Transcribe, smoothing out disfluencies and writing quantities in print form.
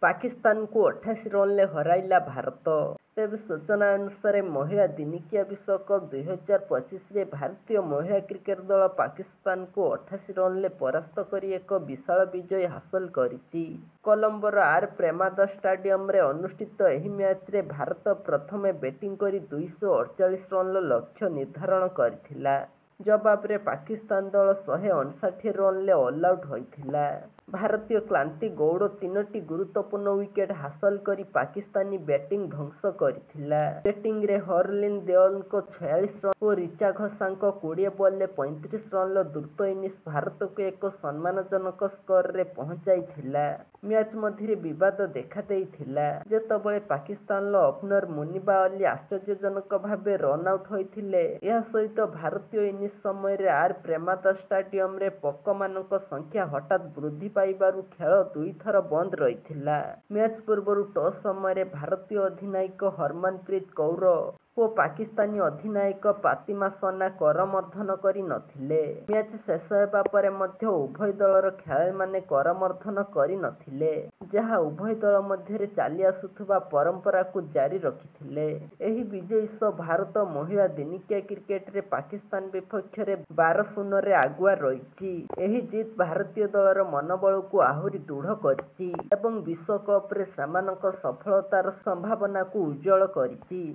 पाकिस्तान को 88 रन हराइला भारत। तेज सूचना अनुसार महिला दिनिकिया विश्वकप 2025 भारतीय महिला क्रिकेट दल पाकिस्तान को 88 रन परास्त कर एक विशाल विजय हासिल करिछि। कोलंबोर आर प्रेमादा स्टेडियम रे अनुष्ठित एही मैच रे भारत प्रथमे बैटिंग कर 248 रन लक्ष्य निर्धारण करथिला। जवाब रे पाकिस्तान दल 159 रन ऑल आउट होइथिला। भारतीय क्लांति गौड़ 3टी गुरुत्वपूर्ण विकेट हासिल करी पाकिस्तानी बैटिंग ध्वंस करथिला। बैटिंग रे हरलिन देओल को 46 रन और रिचा घोषा को 20 बॉल रे 35 रन द्रुत इनिंग्स भारत को एक सम्मानजनक स्कोर रे पहुंचाइथिला। मैच मध्य विवाद देखा देइथिला जेतबळे पाकिस्तान ओपनर मुनीबा अली आश्चर्यजनक भावे रन आउट होइथिले। यह सहित भारतीय इनिंग्स समय रे आर प्रेमादा स्टेडियम रे पक्कमानक संख्या हठात वृद्धि पाइबारु खेल 2 थर बंद रहिथिला। मैच पूर्व टॉस समय भारतीय अधिनायक हरमनप्रीत कौर और पाकिस्तानी अधिनायक फातिमा सना करमर्दन करि नथिले। मैच शेष हेबा परे मध्य उभय दलर खेलाड़ी माने करमर्दन करि नथिले, जहा उभय दल मध्य चली आसुथुबा परंपरा को जारी रखिथिले। एही विजय सह भारत महिला दिनिकिया क्रिकेट रे पाकिस्तान विपक्ष रे 12-0 रे आगुआ रहिछि। एही जीत भारतीय दलर मनोबल को आहुरी दृढ़ करिछि एवं विश्वकप रे सेमानक सफलतार संभावना को उज्जवल करिछि।